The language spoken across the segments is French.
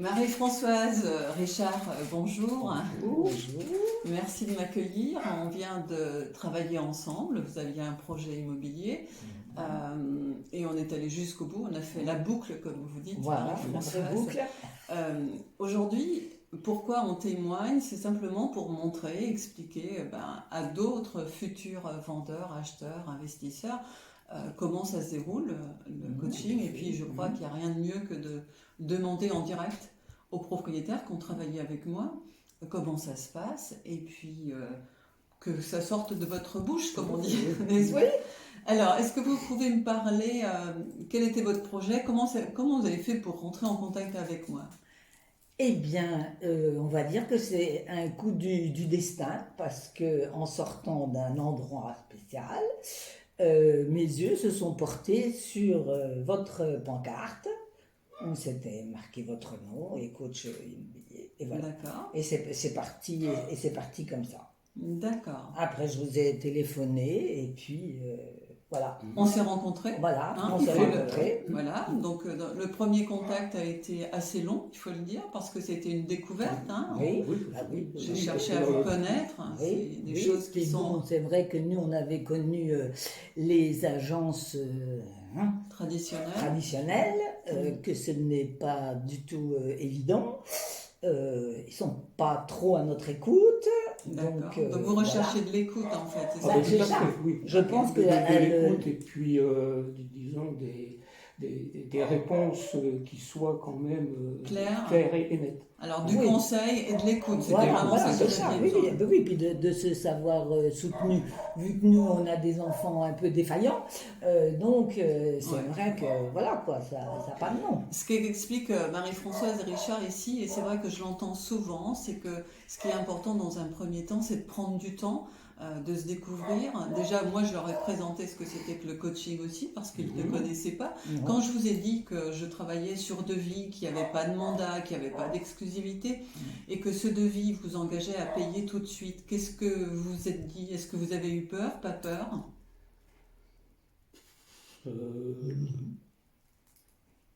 Marie-Françoise Richard, bonjour. Bonjour. Merci de m'accueillir. On vient de travailler ensemble. Vous aviez un projet immobilier et on est allé jusqu'au bout. On a fait la boucle, comme vous dites. Voilà, la boucle. Aujourd'hui, pourquoi on témoigne? C'est simplement pour montrer, expliquer à d'autres futurs vendeurs, acheteurs, investisseurs comment ça se déroule, le coaching. Et puis, je crois qu'il n'y a rien de mieux que de demander en direct aux propriétaires qui ont travaillé avec moi comment ça se passe. Et puis, que ça sorte de votre bouche, comme on dit. Oui. Alors, est-ce que vous pouvez me parler, quel était votre projet? Comment vous avez fait pour rentrer en contact avec moi? Eh bien, on va dire que c'est un coup du destin, parce que en sortant d'un endroit spécial, mes yeux se sont portés sur votre pancarte, où c'était marqué votre nom et coach immobilier. Et voilà. D'accord. Et c'est parti comme ça. D'accord. Après, je vous ai téléphoné et puis voilà. On s'est rencontrés. Voilà, Hein, on s'est rencontrés. Voilà, donc le premier contact a été assez long, il faut le dire, parce que c'était une découverte. Hein. Oui, J'ai cherché à vous connaître. Oui, C'est des choses qui sont bon, c'est vrai que nous, on avait connu les agences traditionnelles, que ce n'est pas du tout évident. Ils ne sont pas trop à notre écoute. Donc vous recherchez de l'écoute, en fait. C'est ça. C'est ça. Oui. Je pense que de l'écoute et puis, disons, des réponses qui soient quand même claires et nettes. Alors, du conseil et de l'écoute, c'était vraiment ça que ça. Oui, puis de se savoir soutenu, vu que nous, on a des enfants un peu défaillants, donc c'est vrai que, voilà, quoi, ça n'a pas de nom. Ce qu'explique Marie-Françoise et Richard ici, et c'est vrai que je l'entends souvent, c'est que ce qui est important dans un premier temps, c'est de prendre du temps, de se découvrir. Déjà, moi, je leur ai présenté ce que c'était que le coaching aussi, parce qu'ils ne connaissaient pas. Quand je vous ai dit que je travaillais sur devis, qu'il n'y avait pas de mandat, qu'il n'y avait pas d'exclusivité, et que ce devis vous engageait à payer tout de suite, qu'est-ce que vous vous êtes dit? Est-ce que vous avez eu peur, pas peur?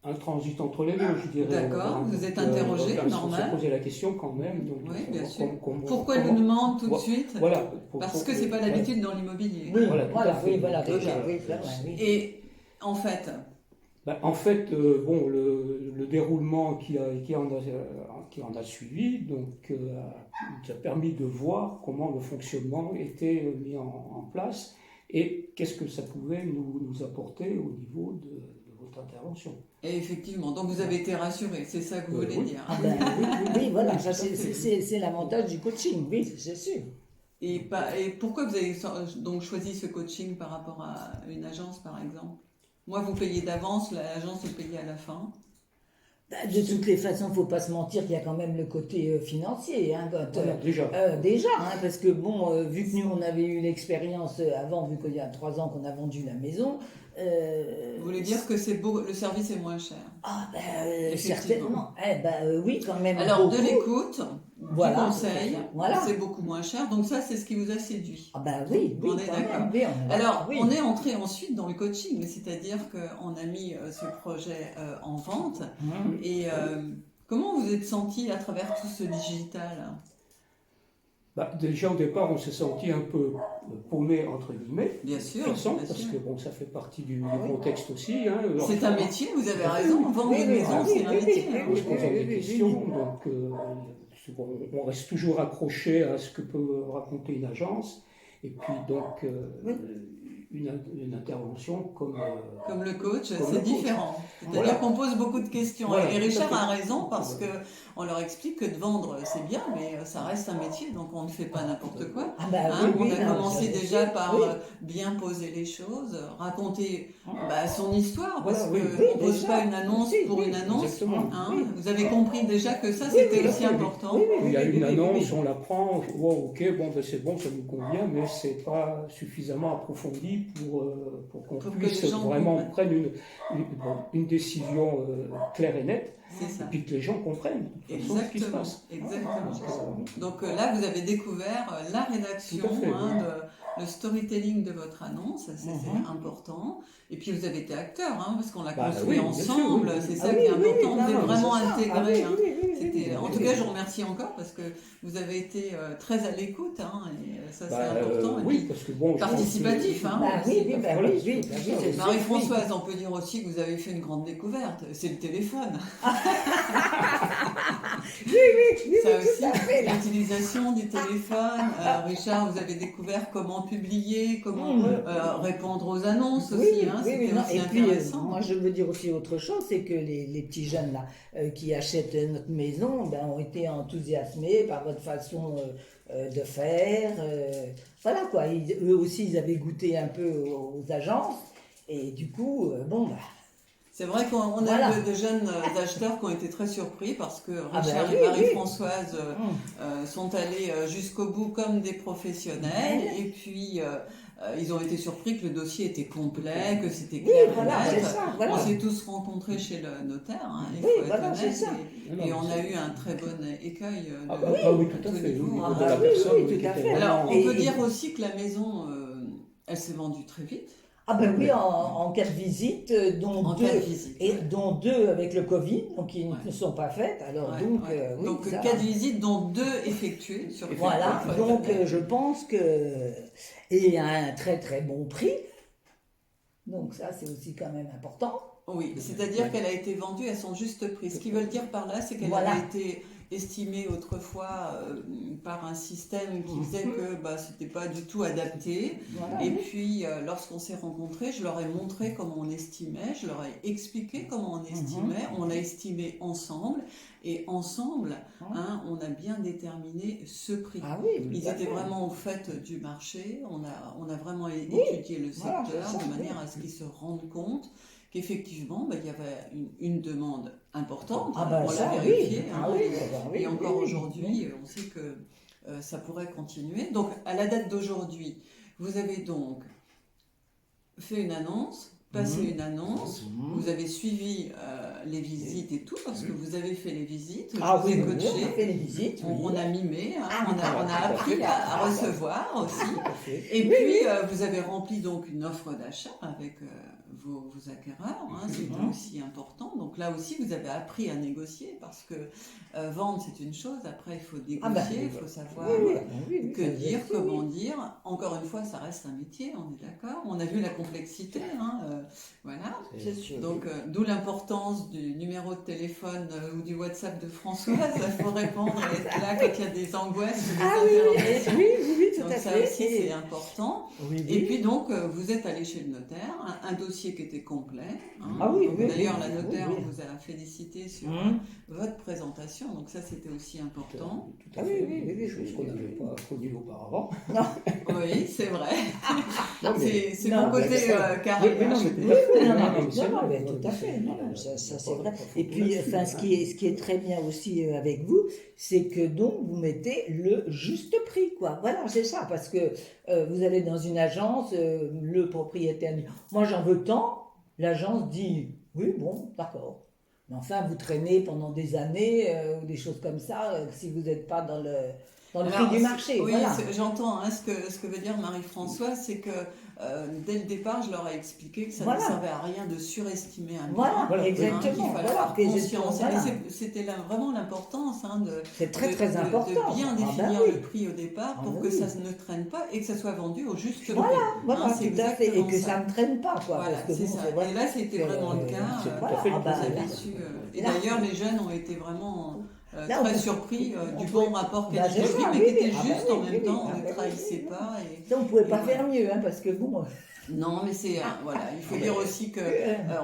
Un transit entre les deux, je dirais. D'accord, vous êtes interrogé, normal. On s'est posé la question quand même. Donc, oui, bien sûr. Pourquoi elle nous demande tout de suite? Voilà. Parce que c'est pas l'habitude dans l'immobilier. Oui, voilà. Et en fait... bon, le déroulement qui en a suivi, donc, nous a permis de voir comment le fonctionnement était mis en place et qu'est-ce que ça pouvait nous apporter au niveau de votre intervention. Et effectivement, donc vous avez été rassuré, c'est ça que vous voulez dire. Oui, voilà, ça c'est l'avantage du coaching, oui, c'est sûr. Et pourquoi vous avez donc choisi ce coaching par rapport à une agence, par exemple? Moi, vous payez d'avance, l'agence est payée à la fin. De toutes les façons, il ne faut pas se mentir qu'il y a quand même le côté financier. Hein, déjà, parce que bon, vu que nous on avait eu l'expérience avant, vu qu'il y a 3 ans qu'on a vendu la maison. Vous voulez dire que le service est moins cher? Ah certainement. Oui, quand même. Alors de l'écoute, du conseil, voilà. C'est beaucoup moins cher. Donc ça, c'est ce qui vous a séduit. Ah oui, on est d'accord. Alors on est entré ensuite dans le coaching, c'est-à-dire qu'on a mis ce projet en vente. Et comment vous êtes senti à travers tout ce digital? Déjà au départ, on s'est senti un peu paumé entre guillemets. Bien sûr, parce que bon, ça fait partie du contexte aussi. Hein, c'est un métier, vous avez raison. Vendre une maison, c'est un métier. On se pose des questions, donc on reste toujours accroché à ce que peut raconter une agence. Et puis donc une intervention comme le coach, c'est différent. C'est-à-dire qu'on pose beaucoup de questions. Et Richard a raison parce que on leur explique que de vendre c'est bien, mais ça reste un métier, donc on ne fait pas n'importe quoi. On a commencé déjà par bien poser les choses, raconter son histoire, parce qu'on ne pose pas une annonce pour une annonce. Vous avez compris déjà que ça c'était aussi important. Il y a une annonce, on la prend, c'est bon, ça nous convient, mais c'est pas suffisamment approfondi pour qu'on puisse vraiment prendre une décision claire et nette, et puis que les gens comprennent ce qui se passe. Exactement. Donc là, vous avez découvert la rédaction, le storytelling de votre annonce, c'est important. Et puis vous avez été acteur, parce qu'on l'a construit ensemble, c'est ça qui est important, vous êtes vraiment intégré. cas, je vous remercie encore parce que vous avez été très à l'écoute, hein, et ça c'est Bah, important. Et oui, puis, parce que bon, je pense participatif, que- hein. Bah oui, bah oui, oui, bah oui, c'est sûr, Marie-Françoise, on peut dire aussi que vous avez fait une grande découverte, c'est le téléphone. oui, Ça tout aussi, à fait, là. l'utilisation du téléphone. Richard, vous avez découvert comment publier, comment répondre aux annonces Oui, aussi. Hein, oui, c'était non. aussi Et puis, intéressant. moi, je veux dire aussi autre chose, c'est que les petits jeunes là, qui achètent notre maison, ben, ont été enthousiasmés par votre façon de faire. Voilà quoi. Eux aussi, ils avaient goûté un peu aux agences, et du coup, bon, bah, C'est vrai qu'on a Voilà. eu de jeunes acheteurs qui ont été très surpris parce que Ah ben Richard oui, et Marie-Françoise Hum. sont allés jusqu'au bout comme des professionnels. Et puis, ils ont été surpris que le dossier était complet, que c'était Oui, clair et voilà, c'est net. ça, voilà. On s'est tous rencontrés chez le notaire, hein, il Oui, faut être voilà, honnête. c'est ça. Et on a eu un très bon écueil Ah, de, bah, oui, tout à à tous fait. niveaux, Au niveau hein. de la oui, personne oui, qui tout à était fait. Alors, vraiment- on peut Et- dire aussi que la maison, elle s'est vendue très vite. Ah ben oui, en 4 visites, dont En 2, 4 visites. et dont 2 avec le Covid, donc qui Ouais. ne sont pas faites. Alors Ouais, donc, ouais. oui, Donc ça- 4 visites, dont 2 effectuées sur Voilà, faut être donc honnête. je pense que... Et à un très très bon prix. Donc ça, c'est aussi quand même important. Oui, c'est-à-dire qu'elle a été vendue à son juste prix. Ce qu'ils veulent dire par là, c'est qu'elle Voilà. avait été estimée autrefois par un système qui faisait que c'était pas du tout adapté. Voilà. Et puis, lorsqu'on s'est rencontrés, je leur ai montré comment on estimait, je leur ai expliqué comment on estimait, on l'a estimé ensemble, et ensemble, hein, on a bien déterminé ce prix. Ah oui, Ils tout à étaient fait. vraiment au fait du marché, on a vraiment Oui, étudié le voilà, secteur c'est ça, de manière oui. à ce qu'ils se rendent compte qu'effectivement, il y avait une demande importante, Ah ben on ça, l'a oui. vérifié, Ah hein, oui, bah oui, et encore oui, oui. aujourd'hui, on sait que ça pourrait continuer. Donc, à la date d'aujourd'hui, vous avez donc fait une annonce, passé une annonce, vous avez suivi les visites et tout, parce que vous avez fait les visites, Ah je vous oui, ai oui, coaché, on a fait les visites. Oui. on a mimé, hein, Ah, on a appris à recevoir aussi. Tout à fait. Et Oui, puis, oui. vous avez rempli donc une offre d'achat avec vos acquéreurs, hein, c'était aussi important. Donc là aussi, vous avez appris à négocier parce que vendre, c'est une chose, après, il faut négocier, Ah ben, il faut savoir Oui, oui, oui, que ça, dire, je sais, comment oui. dire. Encore une fois, ça reste un métier, on est d'accord. On a vu la complexité, hein, voilà. C'est sûr. Donc, d'où l'importance du numéro de téléphone ou du WhatsApp de Françoise. Il faut répondre et être là quand il y a des angoisses ou des Ah oui, interrogations. oui, oui, tout Donc à ça fait. aussi, c'est important. Oui, oui. Et puis donc, vous êtes allé chez le notaire, un dossier qui était complet. Hein. Ah oui, Donc, oui, d'ailleurs, oui, la notaire oui, oui. vous a félicité sur Hum. votre présentation. Donc ça, c'était aussi important. Tout à Ah fait. oui, oui, oui, Des choses oui, qu'on oui, n'avait oui. pas connues auparavant. Oui, c'est vrai. Non, mais- C'est Non, mon côté mais c'est- carré. Oui, non, hein, mais je- tout à fait. Non, Non, non, mais c'est non, vrai. mais tout à fait. Non, non, ça c'est vrai. Pas Et puis, là-dessus, enfin, hein. ce qui est très bien aussi avec vous, c'est que donc vous mettez le juste prix, quoi. Voilà, c'est ça, parce que vous allez dans une agence, le propriétaire dit, moi j'en veux tant, l'agence dit, oui, bon, d'accord. Mais enfin, vous traînez pendant des années ou des choses comme ça, si vous n'êtes pas dans le Alors, prix du marché. Oui, Voilà. j'entends hein, ce que veut dire Marie-Françoise, c'est que dès le départ, je leur ai expliqué que ça Voilà. ne servait à rien de surestimer un bien. Voilà, Voilà, Hein, qu'il exactement. fallait Voilà, avoir que j'ai- conscience. voilà. Et c'était vraiment l'importance hein, C'est très de très important. de bien Ah, ben définir oui. le prix au départ Ah, pour ben que oui. ça ne traîne pas et que ça soit vendu au juste prix. Voilà, Hein, c'est tout à fait. Et exactement que ça ne traîne pas, quoi. Voilà, parce que c'est bon, ça. c'est vrai Et là, c'était que, vraiment le cas. c'est tout à voilà, fait le ah bah, Vous avez là, su, et là, d'ailleurs, les jeunes ont été vraiment Là, on très peut- surpris on du peut- bon rapport Bah, c'est qualité-prix, ça, mais oui, qui était oui. Ah, bah juste oui, en même oui, temps, oui. on Ah, ne bah, trahissait oui, pas. ça, on ne pouvait et pas voilà. faire mieux, hein, parce que bon. Non, mais c'est voilà, il faut dire aussi que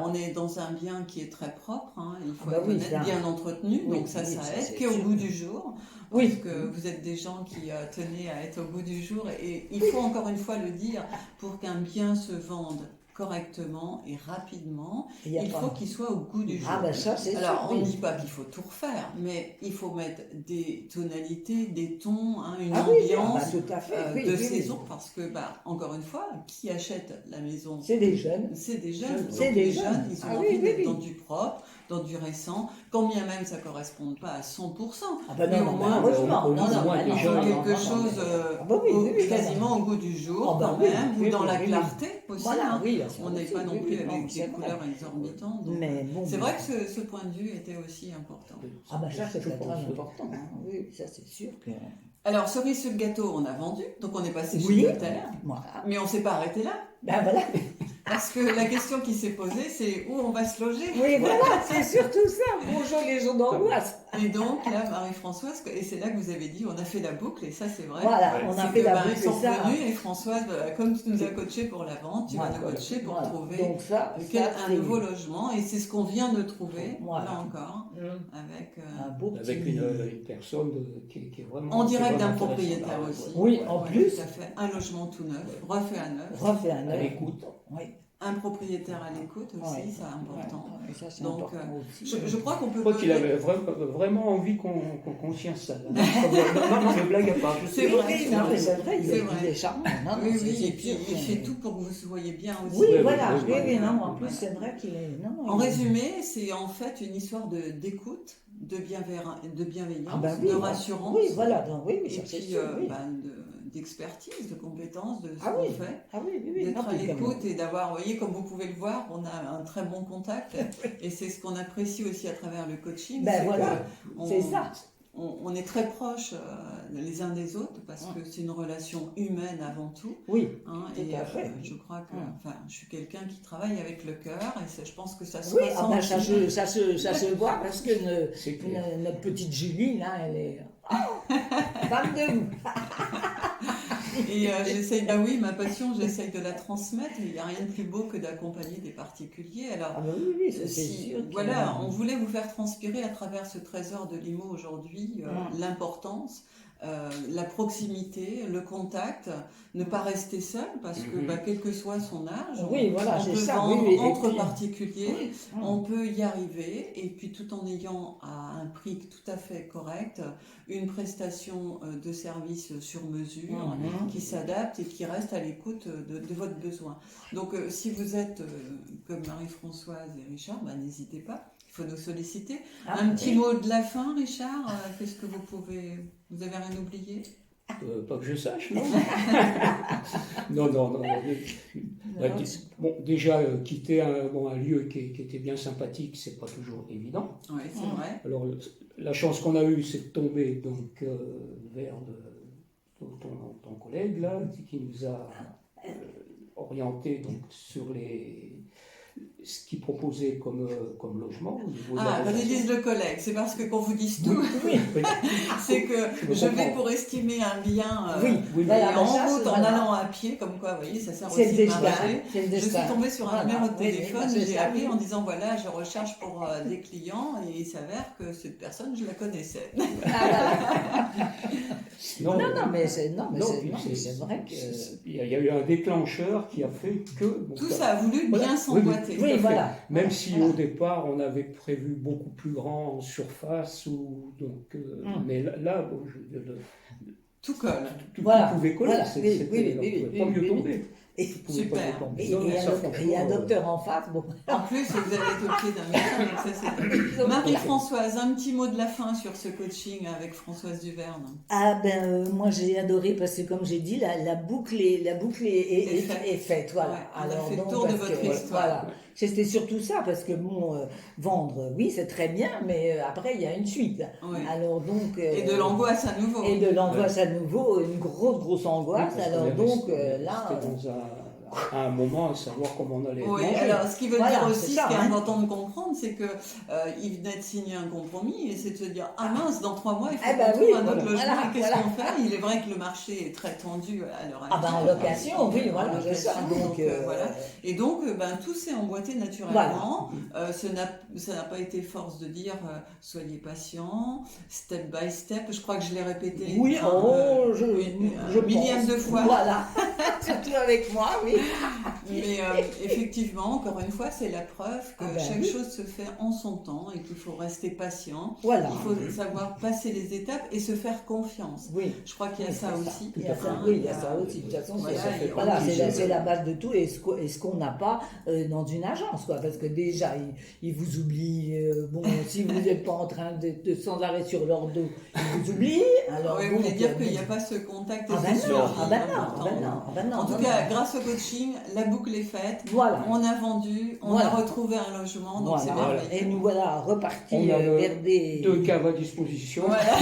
on est dans un bien qui est très propre, hein, il faut Bah être oui, honnête, ça. bien entretenu, Oui, donc ça oui, ça, aide, c'est qui est au sûr. goût du jour, Oui. parce que vous êtes des gens qui tenaient à être au goût du jour, et il faut encore une fois le dire, pour qu'un bien se vende correctement et rapidement, Il y a il pas- faut qu'il soit au goût du jour. Ah, ben ça, c'est Alors, sûr. on ne oui. dit pas qu'il faut tout refaire, mais il faut mettre des tonalités, des tons, hein, une Ah oui, ah, ambiance bah, tout à fait. oui, de oui, oui. saison, parce que, encore une fois, qui achète la maison C'est des jeunes. c'est des jeunes. C'est Donc, des les jeunes. jeunes, ils ont Ah envie oui, oui, d'être oui. dans du propre, dans du récent, quand bien même ça ne corresponde pas à 100%. Ah ben Mais non, au non, moins, heureusement, au non, non, moins ben non, déjà, non, non, quelque non, chose ah ben oui, oui, quasiment au goût du jour, Ah ben quand oui, même, ou oui, dans oui, la oui, clarté aussi. Voilà, hein. oui, On n'est pas non plus avec non, des c'est vrai. couleurs exorbitantes. Donc, Mais bon, c'est vrai que ce point de vue était aussi important. ah ben ça, c'est Je très pense, important. Hein. Oui, ça, c'est sûr que... Alors, cerise sur le gâteau, on a vendu, donc on est passé Oui. chez Notaire, Voilà. mais on ne s'est pas arrêté là. Ben voilà. Parce que la question qui s'est posée, c'est où on va se loger. Oui, voilà, c'est surtout ça. Bonjour les jours d'angoisse. Et donc là, Marie-Françoise, et c'est là que vous avez dit, on a fait la boucle, et ça c'est vrai. Voilà, Ouais. on a C'est fait que, la ben, boucle ils sont et ça. revenus, et Françoise, comme tu nous as coaché pour la vente, tu vas Voilà, nous coacher pour voilà. trouver Donc ça, un c'est nouveau logement, et c'est ce qu'on vient de trouver, Voilà. là encore, Hum, avec un beau petit... Avec une personne qui est vraiment. en qui est direct d'un vraiment propriétaire intéressante. aussi. Oui, en plus. Tout à fait. Un logement tout neuf, refait à neuf. refait un À œuf. l'écoute. Oui. Un propriétaire à l'écoute aussi, Ouais. c'est important. Ouais, ça, c'est Donc, important aussi. Je crois qu'on peut... Je crois qu'il avait vraiment envie qu'on tient ça. Là. Non, mais blague à part. C'est vrai. Oui, non, mais c'est vrai, C'est il vrai. est charmant. Non, non, Oui, c'est- oui, c'est et puis sûr il que- fait tout pour que vous soyez bien aussi. Oui, Oui, voilà, oui, oui, oui, oui, non, Voilà. en plus, c'est vrai qu'il est... Non, non, En il est- résumé, c'est en fait une histoire d'écoute, de bienveillance, Ah ben oui, de voilà. rassurance, Oui, voilà, donc, oui, oui, et ça, c'est puis sûr, oui. d'expertise, de compétences, de ce Ah qu'on oui. fait. Ah oui, oui, oui. D'être non, à puis comme- l'écoute et d'avoir, vous voyez, comme vous pouvez le voir, on a un très bon contact et c'est ce qu'on apprécie aussi à travers le coaching. Ben c'est voilà, que on- c'est ça. On est très proches les uns des autres parce que c'est une relation humaine avant tout. Oui, Hein, tout et à fait. je crois que, Mm. enfin, je suis quelqu'un qui travaille avec le cœur et je pense que ça se oui, ressent. ah ben, ça, aussi. ça se voit parce que C'est clair. notre petite Julie, là, elle est... Femme de vous. Et j'essaye, bah oui, ma passion, j'essaye de la transmettre. Il n'y a rien de plus beau que d'accompagner des particuliers. Alors, Ah ben oui, oui, ça, c'est si- sûr. que- voilà, on voulait vous faire transpirer à travers ce trésor de Limo aujourd'hui Mm. l'importance, la proximité, le contact, ne pas rester seul parce que Mhm. quel que soit son âge, Oui, voilà, on c'est peut ça, vendre oui, oui, et entre puis- particuliers, Mm. on peut y arriver et puis tout en ayant à un prix tout à fait correct une prestation de service sur mesure Mhm. qui s'adapte et qui reste à l'écoute de votre besoin. Donc si vous êtes comme Marie-Françoise et Richard, n'hésitez pas, il faut nous solliciter. Ah, Un petit oui. mot de la fin, Richard, qu'est-ce que vous avez rien oublié? Pas que je sache, non. non. Bon, déjà, quitter un lieu qui était bien sympathique, c'est pas toujours évident. Oui, c'est Mm. vrai. Alors, la chance qu'on a eue, c'est de tomber donc, vers ton collègue, là, qui nous a orienté donc, sur ce qu'il proposait comme logement. Au niveau de la Ah, quand ils location. disent le collègue, c'est parce que qu'on vous dise tout, Oui, oui. c'est que Je je vais comprends. pour estimer un bien Oui, oui, et voilà, en ben ça, route, c'est en voilà. allant à pied, comme quoi, vous voyez, ça sert C'est aussi le de destin. marché. C'est le Je destin. suis tombée sur un Voilà, numéro de oui, oui, téléphone, c'est j'ai ça, appelé oui. en disant voilà, je recherche pour des clients et il s'avère que cette personne, je la connaissais. Ah, voilà. Non, Non, mais c'est puis c'est vrai que... Il y a eu un déclencheur qui a fait que... bon, Tout ça a voulu Voilà. bien s'emboîter. Tout à Oui, fait. voilà. Même si Voilà. au départ on avait prévu beaucoup plus grand en surface, mais là bon, Tout colle. tout Voilà. pouvait coller, Voilà. c'était- Oui, oui, on oui, pouvait oui, pas oui, mieux oui, tomber. Et, On pouvait pas Super. mieux tomber. et Non, il y a ça, un franchement, docteur en face, bon. En plus, vous allez être au pied d'un médecin, donc ça c'est... Marie-Françoise, un petit mot de la fin sur ce coaching avec Françoise Duverne. Ah ben moi j'ai adoré parce que comme j'ai dit la boucle est Est faite, voilà. Ouais, on a fait le donc, tour de parce votre que, histoire. Voilà. C'était surtout ça parce que bon vendre oui c'est très bien mais après il y a une suite. Ouais. Alors donc Et de l'angoisse à nouveau. et de l'angoisse à nouveau, une grosse angoisse. parce qu'on alors est donc resté- là resté à un moment à savoir comment on allait Oui, manger. alors ce qui veut Voilà, dire c'est aussi, ça, ce qui est hein. important de comprendre, c'est que il venait de signer un compromis et c'est de se dire ah mince, dans 3 mois il faut Eh ben qu'on oui, trouve un autre voilà, logement et qu'est-ce voilà. qu'on fait? Il est vrai que le marché est très tendu à l'heure ah ben en actuelle. location oui En voilà c'est ça location, donc voilà. Et donc tout s'est emboîté naturellement. Ça n'a pas été force de dire soyez patient, step by step. Je crois que je l'ai répété. oui un je millième pense. de fois. Voilà surtout avec moi oui Mais effectivement, encore une fois, c'est la preuve que chaque chose se fait en son temps et qu'il faut rester patient. Voilà. Il faut savoir passer les étapes et se faire confiance. Oui. Je crois qu'il y a ça aussi. Il y a ça, oui, il y a ça aussi. De toute façon, Voilà, c'est la base de tout. Et ce qu'on n'a pas dans une agence, quoi. Parce que déjà, ils vous oublient. Bon, si vous n'êtes pas en train de sans arrêt sur leur dos, ils vous oublient. Alors, oui, vous voulez dire qu'il n'y a pas ce contact. Non. En tout cas, grâce au coaching, la boucle est faite. Voilà. On a vendu, on a retrouvé un logement, donc c'est merveilleux. Et nous voilà repartis vers des... 2 caves à disposition. Voilà.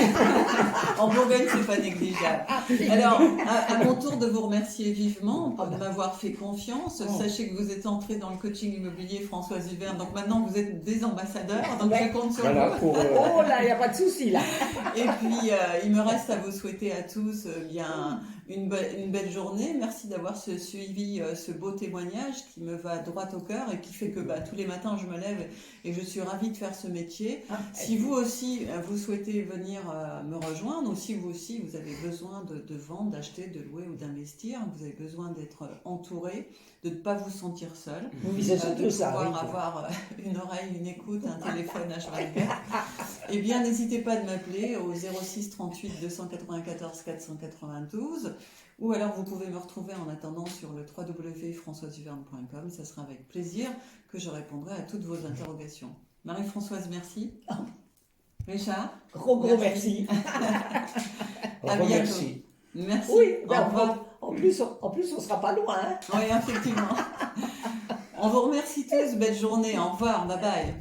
En Bourgogne, c'est pas négligeable. Alors, à mon tour de vous remercier vivement de m'avoir fait confiance. Sachez que vous êtes entré dans le coaching immobilier Françoise Hubert, donc maintenant vous êtes des ambassadeurs, donc je compte sur vous. Oh là, il n'y a pas de souci là. Et puis, il me reste à vous souhaiter à tous bien une belle journée. Merci d'avoir suivi ce beau témoignage qui me va droit au cœur et qui fait que tous les matins je me lève et je suis ravie de faire ce métier. Si vous aussi vous souhaitez venir me rejoindre, ou si vous aussi vous avez besoin de vendre, d'acheter, de louer ou d'investir, vous avez besoin d'être entouré, de ne pas vous sentir seul, de pouvoir avoir une oreille, une écoute, un téléphone H24. Eh bien, n'hésitez pas à m'appeler au 06 38 294 492, ou alors vous pouvez me retrouver en attendant sur le www.françoisehuverne.com. Ça sera avec plaisir que je répondrai à toutes vos interrogations. Marie-Françoise, merci. Richard, gros merci. À bientôt. Merci. Merci. Oui, au revoir. En plus, on sera pas loin. Hein. Oui, effectivement. On vous remercie tous. Belle journée. Au revoir. Bye bye.